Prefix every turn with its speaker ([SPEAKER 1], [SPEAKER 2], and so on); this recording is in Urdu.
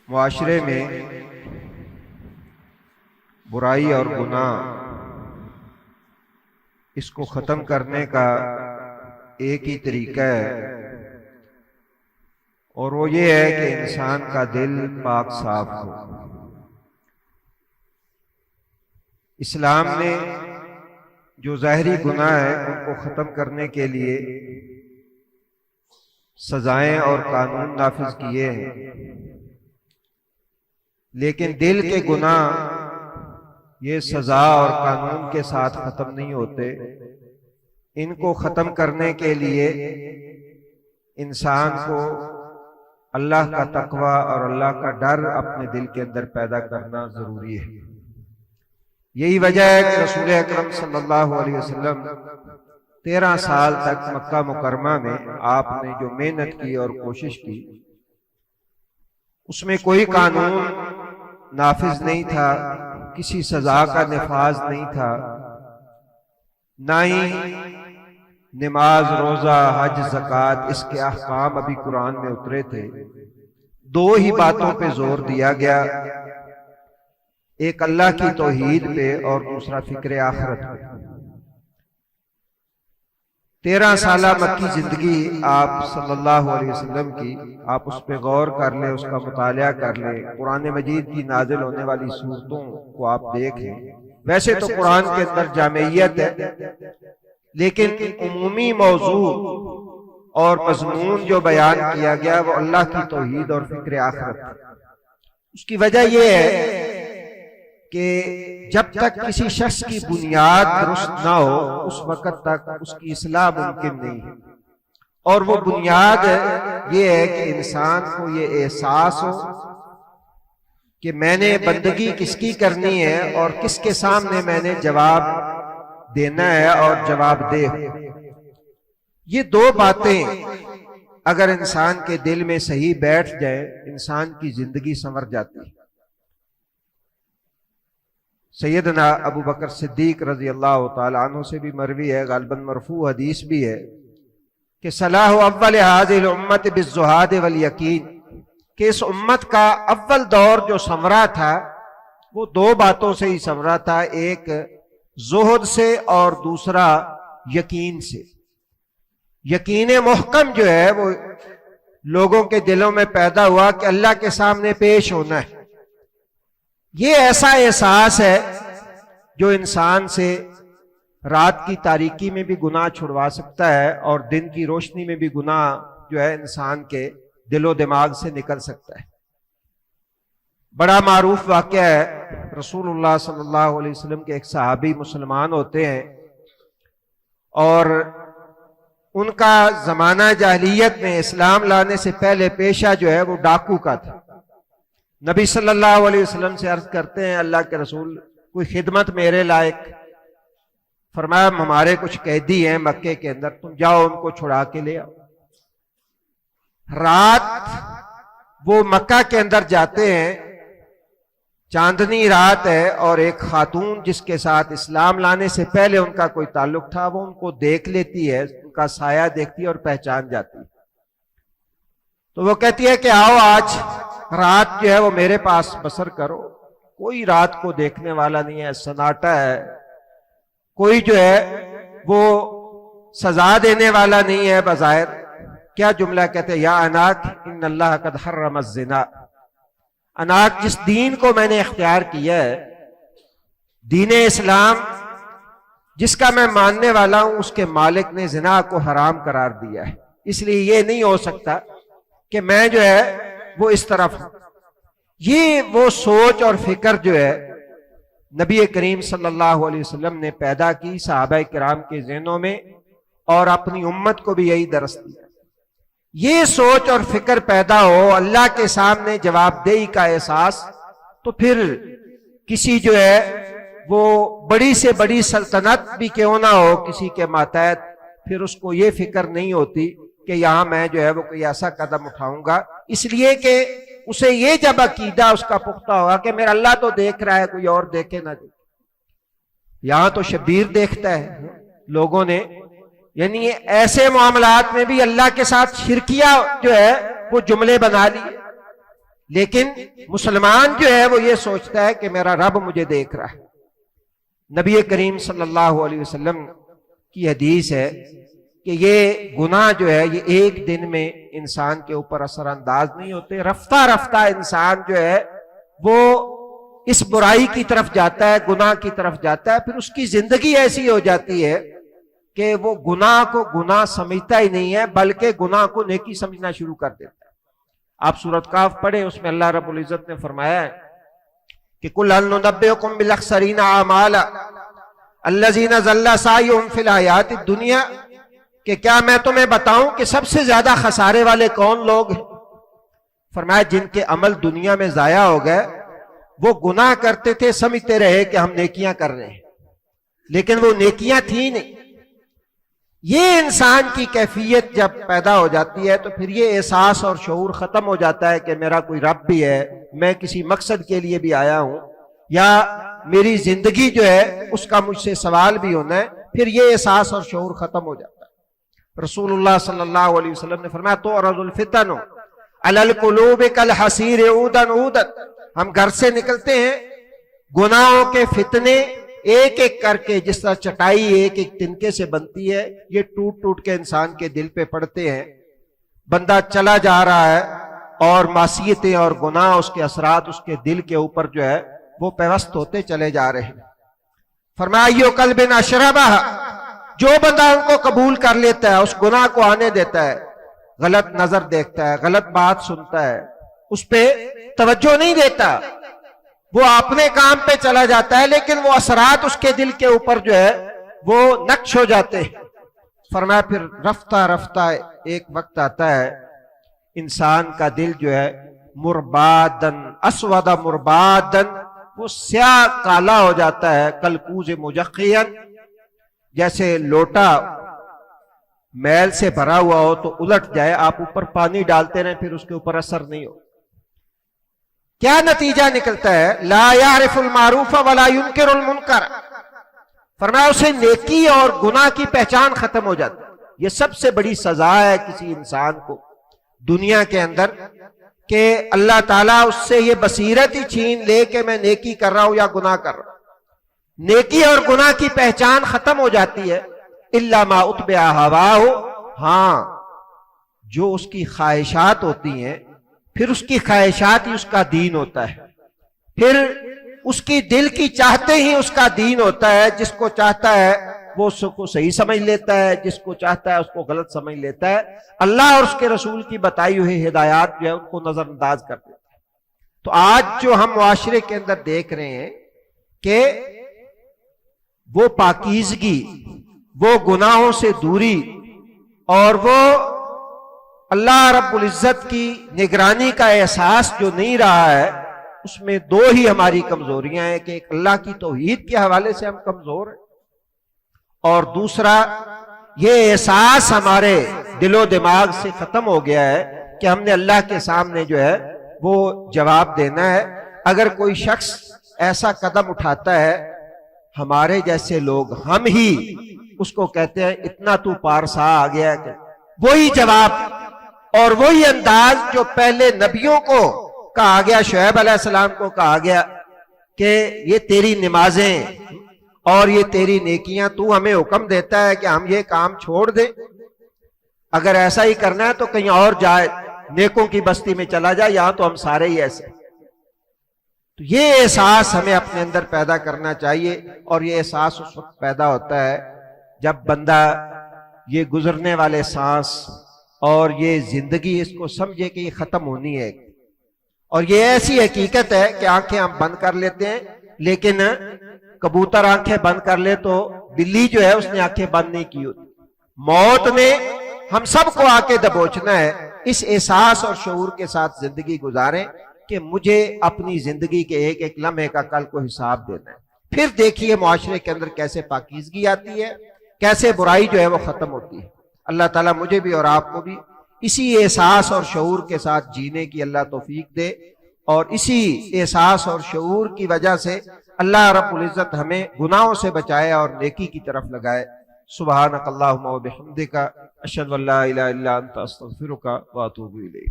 [SPEAKER 1] معاشرے میں برائی اور گناہ اس کو ختم کرنے کا ایک ہی طریقہ ہے، اور وہ یہ ہے کہ انسان کا دل پاک صاف ہو۔ اسلام نے جو ظاہری گناہ ہے ان کو ختم کرنے کے لیے سزائیں اور قانون نافذ کیے ہیں، لیکن دل کے گناہ یہ سزا اور قانون کے ساتھ ختم نہیں ہوتے۔ ان کو ختم کرنے کے لیے انسان کو اللہ کا تقوی اور اللہ کا ڈر اپنے دل کے اندر پیدا کرنا ضروری ہے۔ یہی وجہ ہے کہ رسول اکرم صلی اللہ علیہ وسلم 13 سال تک مکہ مکرمہ میں آپ نے جو محنت کی اور کوشش کی، اس میں کوئی قانون نافذ نہیں تھا، کسی سزا کا نفاذ نہیں تھا، نہ ہی نماز، روزہ، حج، زکوٰۃ اس کے احکام ابھی قرآن میں اترے تھے۔ دو ہی باتوں پہ زور دیا گیا، ایک اللہ کی توحید پہ اور دوسرا فکر آخرت پہ۔ 13 سالہ مکی زندگی آپ صلی اللہ علیہ وسلم کی، آپ اس پہ غور کر لیں، اس کا مطالعہ کر لیں، قرآن مجید کی نازل ہونے والی صورتوں کو آپ دیکھیں۔ ویسے تو قرآن کے اندر جامعیت ہے، لیکن عمومی موضوع اور مضمون جو بیان کیا گیا وہ اللہ کی توحید اور فکر آخرت ہے۔ اس کی وجہ یہ ہے کہ جب تک کسی شخص کی بنیاد درست نہ ہو اس وقت تک اس کی اصلاح ممکن نہیں ہے، اور وہ بنیاد یہ ہے کہ انسان کو یہ احساس ہو کہ میں نے بندگی کس کی کرنی ہے اور کس کے سامنے میں نے جواب دینا ہے اور جواب دہ۔ یہ دو باتیں اگر انسان کے دل میں صحیح بیٹھ جائے، انسان کی زندگی سنور جاتی ہے۔ سیدنا ابو بکر صدیق رضی اللہ تعالیٰ عنہ سے بھی مروی ہے، غالباً مرفوع حدیث بھی ہے، کہ صلاح اول هذه الامت بالزہاد والیقین، کہ اس امت کا اول دور جو سنورا تھا وہ دو باتوں سے ہی سنورا تھا، ایک زہد سے اور دوسرا یقین سے۔ یقین محکم جو ہے وہ لوگوں کے دلوں میں پیدا ہوا کہ اللہ کے سامنے پیش ہونا ہے۔ یہ ایسا احساس ہے جو انسان سے رات کی تاریکی میں بھی گناہ چھڑوا سکتا ہے اور دن کی روشنی میں بھی گناہ جو ہے انسان کے دل و دماغ سے نکل سکتا ہے۔ بڑا معروف واقعہ ہے، رسول اللہ صلی اللہ علیہ وسلم کے ایک صحابی مسلمان ہوتے ہیں، اور ان کا زمانہ جاہلیت میں اسلام لانے سے پہلے پیشہ جو ہے وہ ڈاکو کا تھا۔ نبی صلی اللہ علیہ وسلم سے عرض کرتے ہیں، اللہ کے رسول کوئی خدمت میرے لائق؟ فرمایا ہمارے کچھ قیدی ہیں مکے کے اندر، تم جاؤ ان کو چھڑا کے لے آؤ۔ رات وہ مکہ کے اندر جاتے ہیں، چاندنی رات ہے، اور ایک خاتون جس کے ساتھ اسلام لانے سے پہلے ان کا کوئی تعلق تھا وہ ان کو دیکھ لیتی ہے، ان کا سایہ دیکھتی ہے اور پہچان جاتی ہے۔ تو وہ کہتی ہے کہ آؤ آج رات جو ہے وہ میرے پاس بسر کرو۔ کوئی رات کو دیکھنے والا نہیں ہے، سناٹا ہے، کوئی جو ہے وہ سزا دینے والا نہیں ہے بظاہر۔ کیا جملہ کہتے ہیں، یا اناک ان اللہ قد حرم الزنا، اناک جس دین کو میں نے اختیار کیا ہے، دین اسلام جس کا میں ماننے والا ہوں، اس کے مالک نے زنا کو حرام قرار دیا ہے، اس لیے یہ نہیں ہو سکتا کہ میں جو ہے وہ اس طرف ہوں۔ یہ وہ سوچ اور فکر جو ہے نبی کریم صلی اللہ علیہ وسلم نے پیدا کی صحابہ کرام کے ذہنوں میں، اور اپنی امت کو بھی یہی درس دیا۔ یہ سوچ اور فکر پیدا ہو، اللہ کے سامنے جواب دہی کا احساس، تو پھر کسی جو ہے وہ بڑی سے بڑی سلطنت بھی کیوں نہ ہو کسی کے ماتحت، پھر اس کو یہ فکر نہیں ہوتی کہ یہاں میں جو ہے وہ کوئی ایسا قدم اٹھاؤں گا، اس لیے کہ اسے یہ جب عقیدہ اس کا پختہ ہوگا کہ میرا اللہ تو دیکھ رہا ہے، کوئی اور دیکھے نہ دیکھے۔ یہاں تو شبیر دیکھتا ہے لوگوں نے، یعنی ایسے معاملات میں بھی اللہ کے ساتھ شرکیہ جو ہے وہ جملے بنا لیے۔ لیکن مسلمان جو ہے وہ یہ سوچتا ہے کہ میرا رب مجھے دیکھ رہا ہے۔ نبی کریم صلی اللہ علیہ وسلم کی حدیث ہے کہ یہ گناہ جو ہے یہ ایک دن میں انسان کے اوپر اثر انداز نہیں ہوتے، رفتہ رفتہ انسان جو ہے وہ اس برائی کی طرف جاتا ہے، گناہ کی طرف جاتا ہے، پھر اس کی زندگی ایسی ہو جاتی ہے کہ وہ گناہ کو گناہ سمجھتا ہی نہیں ہے بلکہ گناہ کو نیکی سمجھنا شروع کر دیتا ہے۔ آپ سورۃ کہف پڑھیں، اس میں اللہ رب العزت نے فرمایا ہے کہ قُلْ هَلْ نُنَبِّئُكُم بِالْأَخْسَرِينَ أَعْمَالًا الَّذِينَ ضَلَّ سَعْيُهُمْ فِي الْحَيَاةِ الدُّنْيَا، کہ کیا میں تمہیں بتاؤں کہ سب سے زیادہ خسارے والے کون لوگ ہیں؟ فرمایا جن کے عمل دنیا میں ضائع ہو گئے، وہ گناہ کرتے تھے سمجھتے رہے کہ ہم نیکیاں کر رہے ہیں، لیکن وہ نیکیاں تھیں نہیں۔ یہ انسان کی کیفیت جب پیدا ہو جاتی ہے تو پھر یہ احساس اور شعور ختم ہو جاتا ہے کہ میرا کوئی رب بھی ہے، میں کسی مقصد کے لیے بھی آیا ہوں، یا میری زندگی جو ہے اس کا مجھ سے سوال بھی ہونا ہے، پھر یہ احساس اور شعور ختم ہو جاتا ہے۔ رسول اللہ صلی اللہ علیہ وسلم نے فرمایا تُعْرَضُ الْفِتَنُ عَلَى الْقُلُوبِ كَالْحَصِيرِ عُودًا عُودًا، ہم گھر سے نکلتے ہیں، گناہوں کے فتنے ایک ایک کر کے، جس طرح چٹائی ایک ایک تنکے سے بنتی ہے، یہ ٹوٹ ٹوٹ کے انسان کے دل پہ پڑتے ہیں۔ بندہ چلا جا رہا ہے اور معصیتیں اور گناہ، اس کے اثرات اس کے دل کے اوپر جو ہے وہ پیوست ہوتے چلے جا رہے ہیں۔ فرمایا ایو قلب اشربہ، جو بندہ ان کو قبول کر لیتا ہے، اس گناہ کو آنے دیتا ہے، غلط نظر دیکھتا ہے، غلط بات سنتا ہے، اس پہ توجہ نہیں دیتا، وہ اپنے کام پہ چلا جاتا ہے، لیکن وہ اثرات اس کے دل کے اوپر جو ہے وہ نقش ہو جاتے ہیں۔ فرمایا پھر رفتہ رفتہ ایک وقت آتا ہے انسان کا دل جو ہے مربادن اسود مربادن، وہ سیاہ کالا ہو جاتا ہے، کلکوز مجقین، جیسے لوٹا میل سے بھرا ہوا ہو تو الٹ جائے، آپ اوپر پانی ڈالتے رہیں پھر اس کے اوپر اثر نہیں ہو۔ کیا نتیجہ نکلتا ہے؟ لا یعرف المعروف ولا ینکر المنکر، فرمایا اسے نیکی اور گناہ کی پہچان ختم ہو جاتی ہے۔ یہ سب سے بڑی سزا ہے کسی انسان کو دنیا کے اندر کہ اللہ تعالیٰ اس سے یہ بصیرت ہی چھین لے کہ میں نیکی کر رہا ہوں یا گناہ کر رہا ہوں۔ نیکی اور گناہ کی پہچان ختم ہو جاتی ہے۔ الا ما اتبع ہواہ، ہاں جو اس کی خواہشات ہوتی ہیں، پھر اس کی خواہشات ہی اس کا دین ہوتا ہے، پھر اس کی دل کی چاہتے ہی اس کا دین ہوتا ہے۔ جس کو چاہتا ہے وہ اس کو صحیح سمجھ لیتا ہے، جس کو چاہتا ہے اس کو غلط سمجھ لیتا ہے، اللہ اور اس کے رسول کی بتائی ہوئی ہدایات جو ہے ان کو نظر انداز کر دیتا ہے۔ تو آج جو ہم معاشرے کے اندر دیکھ رہے ہیں کہ وہ پاکیزگی، وہ گناہوں سے دوری، اور وہ اللہ رب العزت کی نگرانی کا احساس جو نہیں رہا ہے، اس میں دو ہی ہماری کمزوریاں ہیں کہ ایک اللہ کی توحید کے حوالے سے ہم کمزور ہیں، اور دوسرا یہ احساس ہمارے دل و دماغ سے ختم ہو گیا ہے کہ ہم نے اللہ کے سامنے جو ہے وہ جواب دینا ہے۔ اگر کوئی شخص ایسا قدم اٹھاتا ہے، ہمارے جیسے لوگ ہم ہی اس کو کہتے ہیں اتنا تو پارسا آ گیا ہے، وہی جواب اور وہی انداز جو پہلے نبیوں کو کہا گیا، شعیب علیہ السلام کو کہا گیا کہ یہ تیری نمازیں اور یہ تیری نیکیاں، تو ہمیں حکم دیتا ہے کہ ہم یہ کام چھوڑ دیں، اگر ایسا ہی کرنا ہے تو کہیں اور جائے، نیکوں کی بستی میں چلا جائے، یہاں تو ہم سارے ہی ایسے۔ تو یہ احساس ہمیں اپنے اندر پیدا کرنا چاہیے، اور یہ احساس اس وقت پیدا ہوتا ہے جب بندہ یہ گزرنے والے سانس اور یہ زندگی اس کو سمجھے کہ یہ ختم ہونی ہے، اور یہ ایسی حقیقت ہے کہ آنکھیں ہم بند کر لیتے ہیں، لیکن کبوتر آنکھیں بند کر لے تو بلی جو ہے اس نے آنکھیں بند نہیں کی ہوتی۔ موت نے ہم سب کو آ کے دبوچنا ہے۔ اس احساس اور شعور کے ساتھ زندگی گزاریں کہ مجھے اپنی زندگی کے ایک ایک لمحے کا کل کو حساب دینا ہے۔ پھر دیکھیے معاشرے کے اندر کیسے پاکیزگی آتی ہے، کیسے برائی جو ہے وہ ختم ہوتی ہے۔ اللہ تعالیٰ مجھے بھی اور آپ کو بھی اسی احساس اور شعور کے ساتھ جینے کی اللہ توفیق دے، اور اسی احساس اور شعور کی وجہ سے اللہ رب العزت ہمیں گناہوں سے بچائے اور نیکی کی طرف لگائے۔ سبحانک اللہم و بحمدک، اشہد ان لا الہ الا انت، استغفرک و اتوب الیک۔